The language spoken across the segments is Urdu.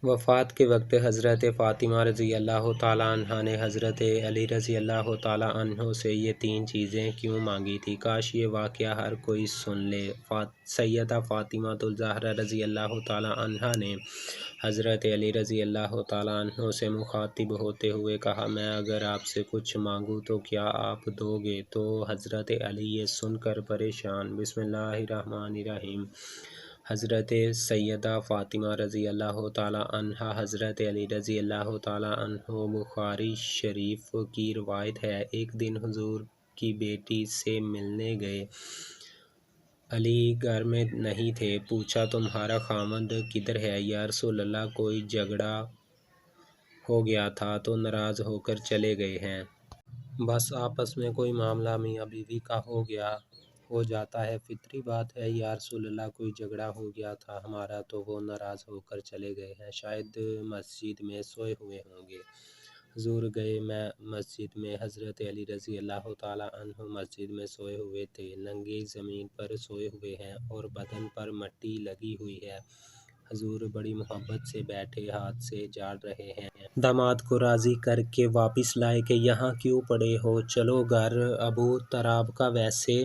وفات کے وقت حضرت فاطمہ رضی اللہ تعالیٰ عنہ نے حضرت علی رضی اللہ تعالیٰ عنہ سے یہ تین چیزیں کیوں مانگی تھیں؟ کاش یہ واقعہ ہر کوئی سن لے۔ سیدہ فاطمہ الزہرا رضی اللہ تعالیٰ عنہ نے حضرت علی رضی اللہ تعالیٰ عنہ سے مخاطب ہوتے ہوئے کہا، میں اگر آپ سے کچھ مانگوں تو کیا آپ دو گے؟ تو حضرت علی یہ سن کر پریشان۔ بسم اللہ الرحمن الرحیم۔ حضرت سیدہ فاطمہ رضی اللہ تعالیٰ عنہ حضرت علی رضی اللہ تعالیٰ عنہ بخاری شریف کی روایت ہے، ایک دن حضور کی بیٹی سے ملنے گئے۔ علی گھر میں نہیں تھے۔ پوچھا، تمہارا خاوند کدھر ہے؟ یا رسول اللہ، کوئی جھگڑا ہو گیا تھا تو ناراض ہو کر چلے گئے ہیں۔ بس آپس میں کوئی معاملہ میاں بیوی کا ہو جاتا ہے، فطری بات ہے۔ یا رسول اللہ، کوئی جھگڑا ہو گیا تھا ہمارا تو وہ ناراض ہو کر چلے گئے ہیں، شاید مسجد میں سوئے ہوئے ہوں گے۔ حضور گئے مسجد میں۔ حضرت علی رضی اللہ تعالیٰ عنہ مسجد میں سوئے ہوئے تھے، ننگی زمین پر سوئے ہوئے ہیں اور بدن پر مٹی لگی ہوئی ہے۔ حضور بڑی محبت سے بیٹھے ہاتھ سے جھاڑ رہے ہیں۔ داماد کو راضی کر کے واپس لائے کہ یہاں کیوں پڑے ہو، چلو گھر۔ ابو طراب کا ویسے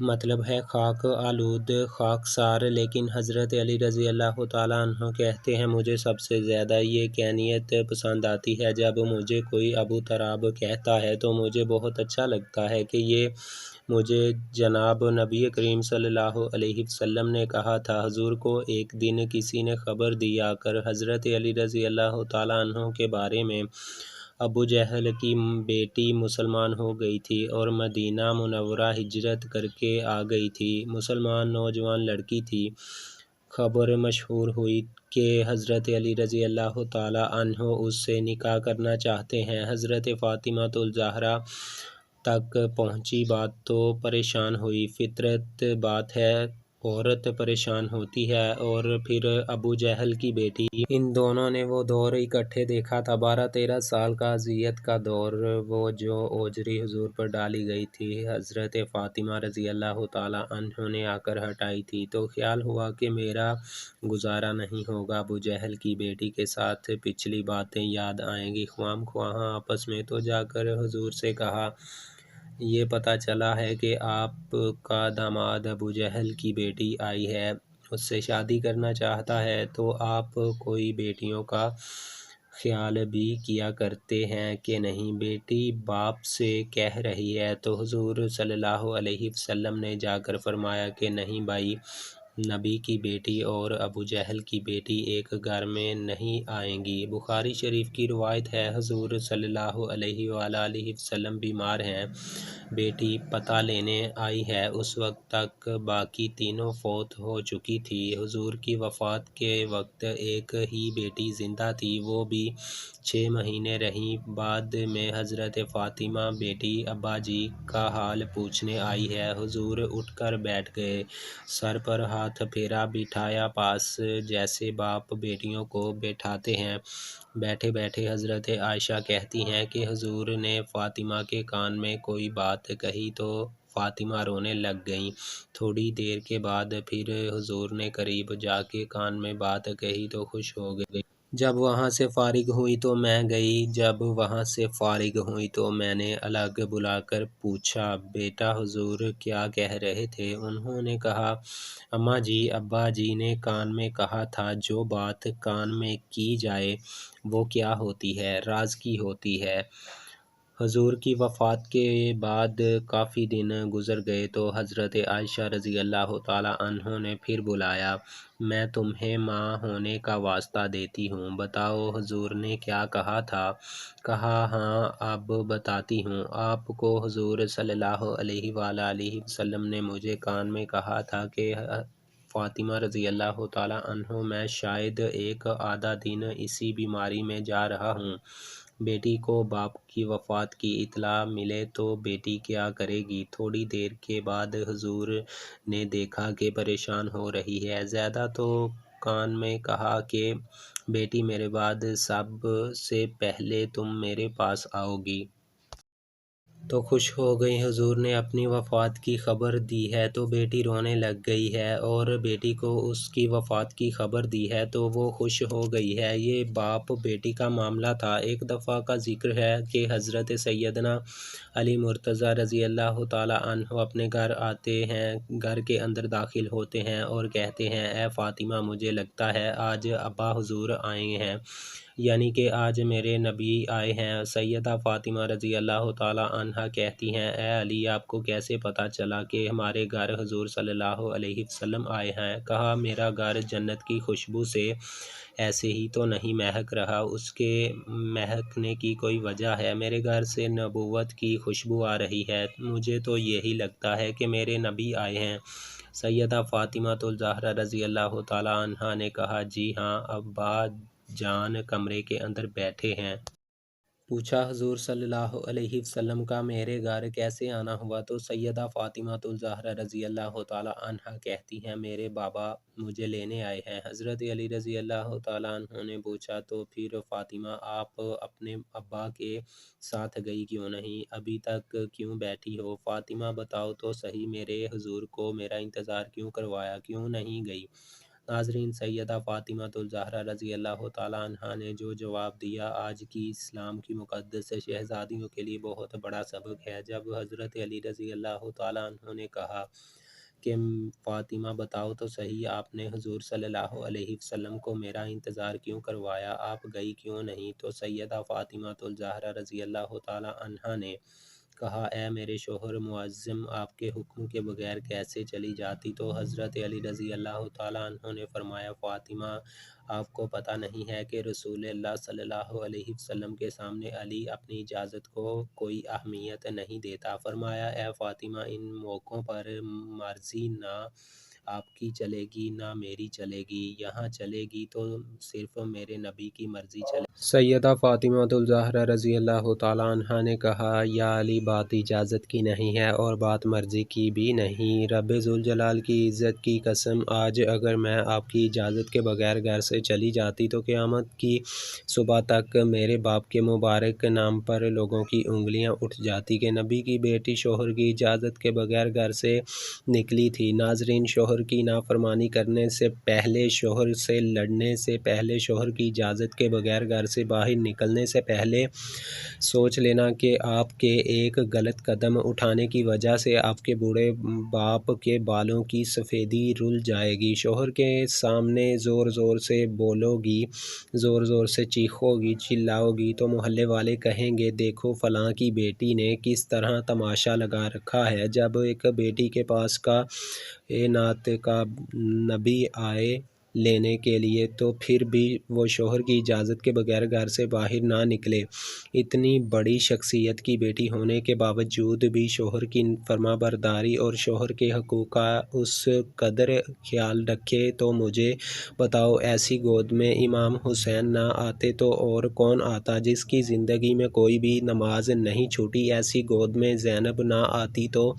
مطلب ہے خاک آلود خاکسار، لیکن حضرت علی رضی اللہ تعالیٰ عنہ کہتے ہیں، مجھے سب سے زیادہ یہ کینیت پسند آتی ہے۔ جب مجھے کوئی ابو طراب کہتا ہے تو مجھے بہت اچھا لگتا ہے کہ یہ مجھے جناب نبی کریم صلی اللہ علیہ وسلم نے کہا تھا۔ حضور کو ایک دن کسی نے خبر دی آ کر حضرت علی رضی اللہ تعالیٰ عنہ کے بارے میں، ابو جہل کی بیٹی مسلمان ہو گئی تھی اور مدینہ منورہ ہجرت کر کے آ گئی تھی۔ مسلمان نوجوان لڑکی تھی۔ خبر مشہور ہوئی کہ حضرت علی رضی اللہ تعالیٰ عنہ اس سے نکاح کرنا چاہتے ہیں۔ حضرت فاطمہ الزہرا تک پہنچی بات تو پریشان ہوئی۔ فطرت بات ہے، عورت پریشان ہوتی ہے۔ اور پھر ابو جہل کی بیٹی، ان دونوں نے وہ دور اکٹھے دیکھا تھا، 12-13 سال کا اذیت کا دور، وہ جو اوجری حضور پر ڈالی گئی تھی حضرت فاطمہ رضی اللہ تعالیٰ عنہ نے آ کر ہٹائی تھی۔ تو خیال ہوا کہ میرا گزارا نہیں ہوگا، ابو جہل کی بیٹی کے ساتھ پچھلی باتیں یاد آئیں گی، خواہ مخواہ آپس میں تو جا کر حضور سے کہا، یہ پتہ چلا ہے کہ آپ کا داماد ابو جہل کی بیٹی آئی ہے، اس سے شادی کرنا چاہتا ہے، تو آپ کوئی بیٹیوں کا خیال بھی کیا کرتے ہیں کہ نہیں؟ بیٹی باپ سے کہہ رہی ہے۔ تو حضور صلی اللہ علیہ وسلم نے جا کر فرمایا کہ نہیں بھائی، نبی کی بیٹی اور ابو جہل کی بیٹی ایک گھر میں نہیں آئیں گی۔ بخاری شریف کی روایت ہے، حضور صلی اللہ علیہ وآلہ وسلم بیمار ہیں، بیٹی پتہ لینے آئی ہے، اس وقت تک باقی تینوں فوت ہو چکی تھی۔ حضور کی وفات کے وقت ایک ہی بیٹی زندہ تھی، وہ بھی 6 مہینے رہی۔ بعد میں حضرت فاطمہ بیٹی ابا جی کا حال پوچھنے آئی ہے، حضور اٹھ کر بیٹھ گئے، سر پر ہاتھ پھیرا، بٹھایا پاس، جیسے باپ بیٹیوں کو بٹھاتے ہیں۔ بیٹھے بیٹھے حضرت عائشہ کہتی ہیں کہ حضور نے فاطمہ کے کان میں کوئی بات کہی تو فاطمہ رونے لگ گئیں۔ تھوڑی دیر کے بعد پھر حضور نے قریب جا کے کان میں بات کہی تو خوش ہو گئی۔ جب وہاں سے فارغ ہوئی تو میں گئی، جب وہاں سے فارغ ہوئی تو میں نے الگ بلا کر پوچھا، بیٹا حضور کیا کہہ رہے تھے؟ انہوں نے کہا، اماں جی، ابا جی نے کان میں کہا تھا، جو بات کان میں کی جائے وہ کیا ہوتی ہے؟ راز کی ہوتی ہے۔ حضور کی وفات کے بعد کافی دن گزر گئے تو حضرت عائشہ رضی اللہ تعالیٰ عنہ نے پھر بلایا، میں تمہیں ماں ہونے کا واسطہ دیتی ہوں، بتاؤ حضور نے کیا کہا تھا؟ کہا، ہاں اب بتاتی ہوں آپ کو، حضور صلی اللہ علیہ وآلہ وسلم نے مجھے کان میں کہا تھا کہ فاطمہ رضی اللہ تعالیٰ عنہ، میں شاید ایک آدھا دن اسی بیماری میں جا رہا ہوں، بیٹی کو باپ کی وفات کی اطلاع ملے تو بیٹی کیا کرے گی؟ تھوڑی دیر کے بعد حضور نے دیکھا کہ پریشان ہو رہی ہے زیادہ، تو کان میں کہا کہ بیٹی میرے بعد سب سے پہلے تم میرے پاس آؤ گی۔ تو خوش ہو گئی، حضور نے اپنی وفات کی خبر دی ہے تو بیٹی رونے لگ گئی ہے، اور بیٹی کو اس کی وفات کی خبر دی ہے تو وہ خوش ہو گئی ہے۔ یہ باپ بیٹی کا معاملہ تھا۔ ایک دفعہ کا ذکر ہے کہ حضرت سیدنا علی مرتضیٰ رضی اللہ تعالیٰ عنہ اپنے گھر آتے ہیں، گھر کے اندر داخل ہوتے ہیں اور کہتے ہیں، اے فاطمہ، مجھے لگتا ہے آج ابا حضور آئے ہیں، یعنی کہ آج میرے نبی آئے ہیں۔ سیدہ فاطمہ رضی اللہ تعالیٰ عنہا کہتی ہیں، اے علی، آپ کو کیسے پتہ چلا کہ ہمارے گھر حضور صلی اللہ علیہ وسلم آئے ہیں؟ کہا، میرا گھر جنت کی خوشبو سے ایسے ہی تو نہیں مہک رہا، اس کے مہکنے کی کوئی وجہ ہے۔ میرے گھر سے نبوت کی خوشبو آ رہی ہے، مجھے تو یہی لگتا ہے کہ میرے نبی آئے ہیں۔ سیدہ فاطمہ الزہرا رضی اللہ تعالیٰ عنہا نے کہا، جی ہاں، ابا جان کمرے کے اندر بیٹھے ہیں۔ پوچھا، حضور صلی اللہ علیہ وسلم کا میرے گھر کیسے آنا ہوا؟ تو سیدہ فاطمہ الزہرا رضی اللہ تعالیٰ عنہا کہتی ہیں، میرے بابا مجھے لینے آئے ہیں۔ حضرت علی رضی اللہ تعالیٰ عنہ نے پوچھا، تو پھر فاطمہ، آپ اپنے ابا کے ساتھ گئی کیوں نہیں؟ ابھی تک کیوں بیٹھی ہو؟ فاطمہ، بتاؤ تو صحیح، میرے حضور کو میرا انتظار کیوں کروایا، کیوں نہیں گئی؟ ناظرین، سیدہ فاطمہ الزہرا رضی اللہ تعالیٰ عنہا نے جو جواب دیا، آج کی اسلام کی مقدس شہزادیوں کے لیے بہت بڑا سبق ہے۔ جب حضرت علی رضی اللہ تعالیٰ عنہ نے کہا کہ فاطمہ، بتاؤ تو صحیح، آپ نے حضور صلی اللہ علیہ وسلم کو میرا انتظار کیوں کروایا، آپ گئی کیوں نہیں؟ تو سیدہ فاطمہ الزہرا رضی اللہ تعالیٰ عنہا نے کہا، اے میرے شوہر معظم، آپ کے حکم کے بغیر کیسے چلی جاتی؟ تو حضرت علی رضی اللہ تعالیٰ عنہ نے فرمایا، فاطمہ، آپ کو پتہ نہیں ہے کہ رسول اللہ صلی اللہ علیہ وسلم کے سامنے علی اپنی اجازت کو کوئی اہمیت نہیں دیتا۔ فرمایا، اے فاطمہ، ان موقعوں پر مرضی نہ آپ کی چلے گی نہ میری چلے گی، یہاں چلے گی تو صرف میرے نبی کی مرضی چلے گی۔ سیدہ فاطمہ الزہرا رضی اللہ تعالیٰ عنہا نے کہا، یا علی، بات اجازت کی نہیں ہے اور بات مرضی کی بھی نہیں، رب ذوالجلال کی عزت کی قسم، آج اگر میں آپ کی اجازت کے بغیر گھر سے چلی جاتی تو قیامت کی صبح تک میرے باپ کے مبارک نام پر لوگوں کی انگلیاں اٹھ جاتی کہ نبی کی بیٹی شوہر کی اجازت کے بغیر گھر سے نکلی تھی۔ ناظرین، شوہر کی نافرمانی کرنے سے پہلے، شوہر سے لڑنے سے پہلے، شوہر کی اجازت کے بغیر گھر سے باہر نکلنے سے پہلے سوچ لینا کہ آپ کے ایک غلط قدم اٹھانے کی وجہ سے آپ کے بوڑھے باپ کے بالوں کی سفیدی رل جائے گی۔ شوہر کے سامنے زور زور سے بولو گی، زور زور سے چیخو گی، چلاؤ گی تو محلے والے کہیں گے، دیکھو فلاں کی بیٹی نے کس طرح تماشا لگا رکھا ہے۔ جب ایک بیٹی کے پاس کائنات کا نبی آئے لینے کے لیے تو پھر بھی وہ شوہر کی اجازت کے بغیر گھر سے باہر نہ نکلے، اتنی بڑی شخصیت کی بیٹی ہونے کے باوجود بھی شوہر کی فرما برداری اور شوہر کے حقوق کا اس قدر خیال رکھے، تو مجھے بتاؤ، ایسی گود میں امام حسین نہ آتے تو اور کون آتا؟ جس کی زندگی میں کوئی بھی نماز نہیں چھوٹی، ایسی گود میں زینب نہ آتی تو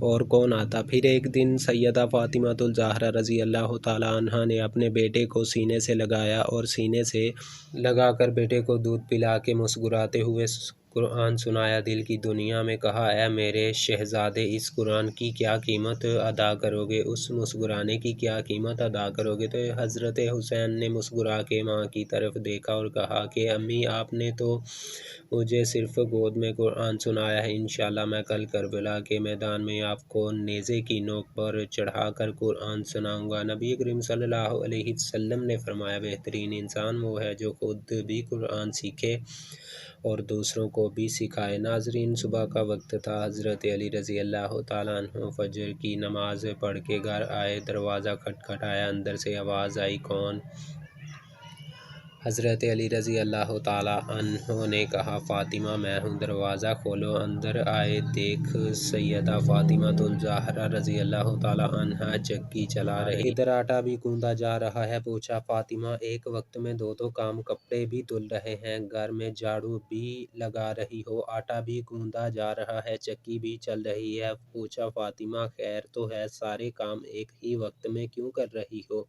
اور کون آتا؟ پھر ایک دن سیدہ فاطمہ الزہرا رضی اللہ تعالیٰ عنہا نے اپنے بیٹے کو سینے سے لگایا اور سینے سے لگا کر بیٹے کو دودھ پلا کے مسکراتے ہوئے قرآن سنایا، دل کی دنیا میں کہا، اے میرے شہزادے، اس قرآن کی کیا قیمت ادا کرو گے، اس مسکرانے کی کیا قیمت ادا کرو گے؟ تو حضرت حسین نے مسکرا کے ماں کی طرف دیکھا اور کہا کہ امی، آپ نے تو مجھے صرف گود میں قرآن سنایا ہے، انشاءاللہ میں کل کربلا کے میدان میں آپ کو نیزے کی نوک پر چڑھا کر قرآن سناؤں گا۔ نبی کریم صلی اللہ علیہ وسلم نے فرمایا، بہترین انسان وہ ہے جو خود بھی قرآن سیکھے اور دوسروں کو بھی سکھائے۔ ناظرین، صبح کا وقت تھا، حضرت علی رضی اللہ تعالیٰ عنہ فجر کی نماز پڑھ کے گھر آئے، دروازہ کھٹکھٹایا، اندر سے آواز آئی، کون؟ حضرت علی رضی اللہ تعالیٰ عنہ نے کہا، فاطمہ میں ہوں، دروازہ کھولو۔ اندر آئے، دیکھ سیدہ فاطمہ الزہرا رضی اللہ تعالیٰ عنہا چکی چلا رہی، ادھر آٹا بھی گوندا جا رہا ہے۔ پوچھا، فاطمہ، ایک وقت میں دو کام، کپڑے بھی دھل رہے ہیں، گھر میں جھاڑو بھی لگا رہی ہو، آٹا بھی گوندا جا رہا ہے، چکی بھی چل رہی ہے۔ پوچھا، فاطمہ خیر تو ہے، سارے کام ایک ہی وقت میں کیوں کر رہی ہو؟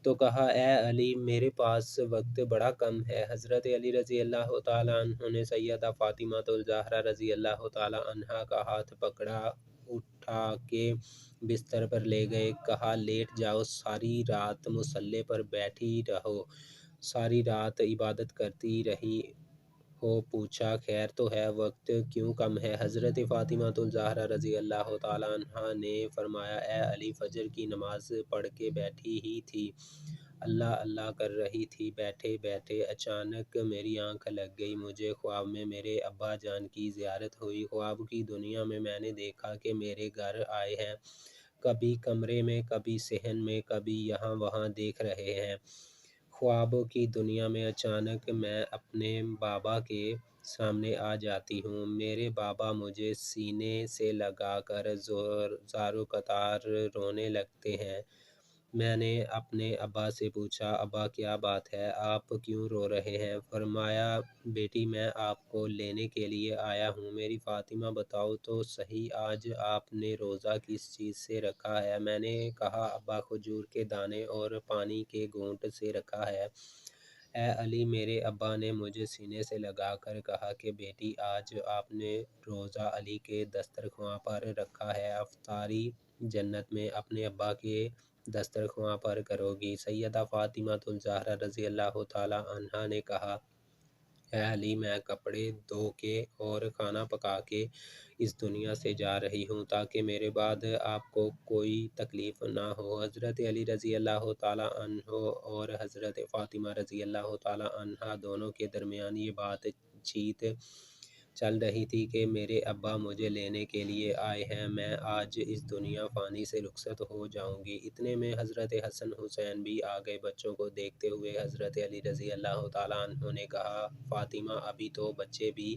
تو کہا اے علی میرے پاس وقت بڑا کم ہے۔ حضرت علی رضی اللہ تعالیٰ عنہ نے سیدہ فاطمہ الزہرا رضی اللہ تعالیٰ عنہا کا ہاتھ پکڑا، اٹھا کے بستر پر لے گئے، کہا لیٹ جاؤ، ساری رات مصلی پر بیٹھی رہو، ساری رات عبادت کرتی رہی ہو؟ پوچھا خیر تو ہے، وقت کیوں کم ہے؟ حضرت فاطمہ الزہرا رضی اللہ تعالیٰ عنہا نے فرمایا اے علی فجر کی نماز پڑھ کے بیٹھی ہی تھی، اللہ اللہ کر رہی تھی، بیٹھے بیٹھے اچانک میری آنکھ لگ گئی، مجھے خواب میں میرے ابا جان کی زیارت ہوئی۔ خواب کی دنیا میں میں نے دیکھا کہ میرے گھر آئے ہیں، کبھی کمرے میں، کبھی صحن میں، کبھی یہاں وہاں دیکھ رہے ہیں۔ خواب کی دنیا میں اچانک میں اپنے بابا کے سامنے آ جاتی ہوں، میرے بابا مجھے سینے سے لگا کر زارو قطار رونے لگتے ہیں۔ میں نے اپنے ابا سے پوچھا ابا کیا بات ہے، آپ کیوں رو رہے ہیں؟ فرمایا بیٹی میں آپ کو لینے کے لیے آیا ہوں، میری فاطمہ بتاؤ تو صحیح آج آپ نے روزہ کس چیز سے رکھا ہے؟ میں نے کہا ابا کھجور کے دانے اور پانی کے گھونٹ سے رکھا ہے۔ اے علی میرے ابا نے مجھے سینے سے لگا کر کہا کہ بیٹی آج آپ نے روزہ علی کے دسترخواں پر رکھا ہے، افطاری جنت میں اپنے ابا کے دسترخواں پر کرو گی۔ سیدہ فاطمہ الزہرا رضی اللہ تعالیٰ عنہا نے کہا اے علی میں کپڑے دھو کے اور کھانا پکا کے اس دنیا سے جا رہی ہوں تاکہ میرے بعد آپ کو کوئی تکلیف نہ ہو۔ حضرت علی رضی اللہ تعالیٰ عنہ اور حضرت فاطمہ رضی اللہ تعالیٰ عنہا دونوں کے درمیان یہ بات چیت چل رہی تھی کہ میرے ابا مجھے لینے کے لیے آئے ہیں، میں آج اس دنیا فانی سے رخصت ہو جاؤں گی۔ اتنے میں حضرت حسن حسین بھی آ گئے۔ بچوں کو دیکھتے ہوئے حضرت علی رضی اللہ تعالیٰ عنہ نے کہا فاطمہ ابھی تو بچے بھی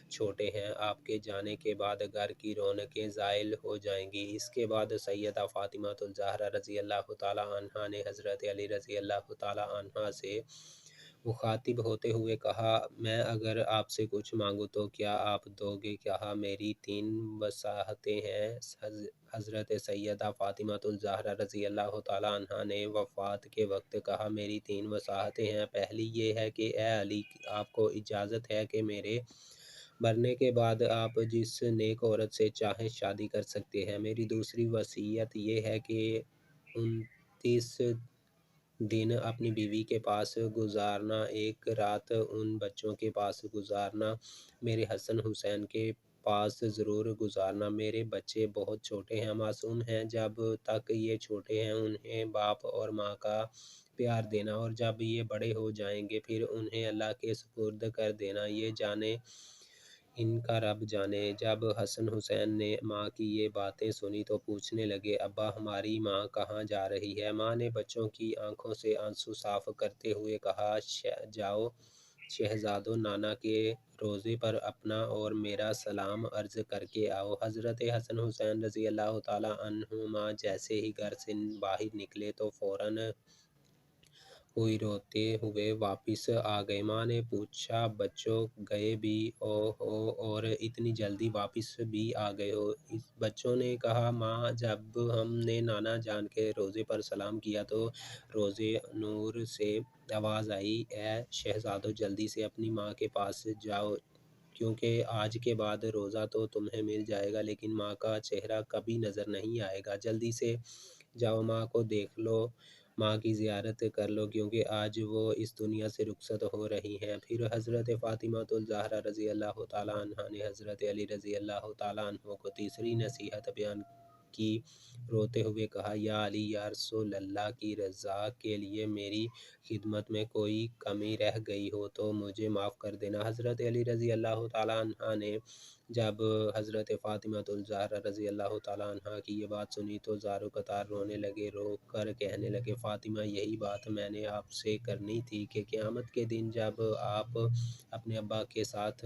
چھوٹے ہیں، آپ کے جانے کے بعد گھر کی رونقیں زائل ہو جائیں گی۔ اس کے بعد سیدہ فاطمہ الزہرا رضی اللہ تعالیٰ عنہا نے حضرت علی رضی اللہ تعالیٰ عنہ سے مخاطب ہوتے ہوئے کہا میں اگر آپ سے کچھ مانگوں تو کیا آپ دو گے؟ کہا میری 3 وصیتیں ہیں۔ حضرت سیدہ فاطمہ الزہرا رضی اللہ تعالیٰ عنہا نے وفات کے وقت کہا میری 3 وصیتیں ہیں، پہلی یہ ہے کہ اے علی آپ کو اجازت ہے کہ میرے مرنے کے بعد آپ جس نیک عورت سے چاہیں شادی کر سکتے ہیں۔ میری دوسری وصیت یہ ہے کہ 29 دن اپنی بیوی کے پاس گزارنا، ایک رات ان بچوں کے پاس گزارنا، میرے حسن حسین کے پاس ضرور گزارنا، میرے بچے بہت چھوٹے ہیں، معصوم ہیں، جب تک یہ چھوٹے ہیں انہیں باپ اور ماں کا پیار دینا، اور جب یہ بڑے ہو جائیں گے پھر انہیں اللہ کے سپرد کر دینا، یہ جانے ان کا رب جانے۔ جب حسن حسین نے ماں کی یہ باتیں سنی تو پوچھنے لگے ابا ہماری ماں کہاں جا رہی ہے؟ ماں نے بچوں کی آنکھوں سے آنسو صاف کرتے ہوئے کہا جاؤ شہزادو نانا کے روضے پر اپنا اور میرا سلام عرض کر کے آؤ۔ حضرت حسن حسین رضی اللہ تعالیٰ عنہما جیسے ہی گھر سے باہر نکلے تو فوراً ہوئی روتے ہوئے واپس آ گئے۔ ماں نے پوچھا بچوں گئے بھی ہو اور اتنی جلدی واپس بھی آ گئے ہو؟ بچوں نے کہا ماں جب ہم نے نانا جان کے روضے پر سلام کیا تو روضے نور سے آواز آئی اے شہزادو جلدی سے اپنی ماں کے پاس جاؤ کیونکہ آج کے بعد روزہ تو تمہیں مل جائے گا لیکن ماں کا چہرہ کبھی نظر نہیں آئے گا، جلدی سے جاؤ ماں کو دیکھ لو، ماں کی زیارت کر لو کیونکہ آج وہ اس دنیا سے رخصت ہو رہی ہیں۔ پھر حضرت فاطمہ الزہرا رضی اللہ تعالیٰ عنہا نے حضرت علی رضی اللہ تعالیٰ عنہ کو تیسری نصیحت بیان کی، روتے ہوئے کہا یا علی یا رسول اللہ کی رضا کے لیے میری خدمت میں کوئی کمی رہ گئی ہو تو مجھے معاف کر دینا۔ حضرت علی رضی اللہ تعالیٰ عنہ نے جب حضرت فاطمہ الزہرا رضی اللہ تعالیٰ عنہ کی یہ بات سنی تو زارو قطار رونے لگے، رو کر کہنے لگے فاطمہ یہی بات میں نے آپ سے کرنی تھی کہ قیامت کے دن جب آپ اپنے ابا کے ساتھ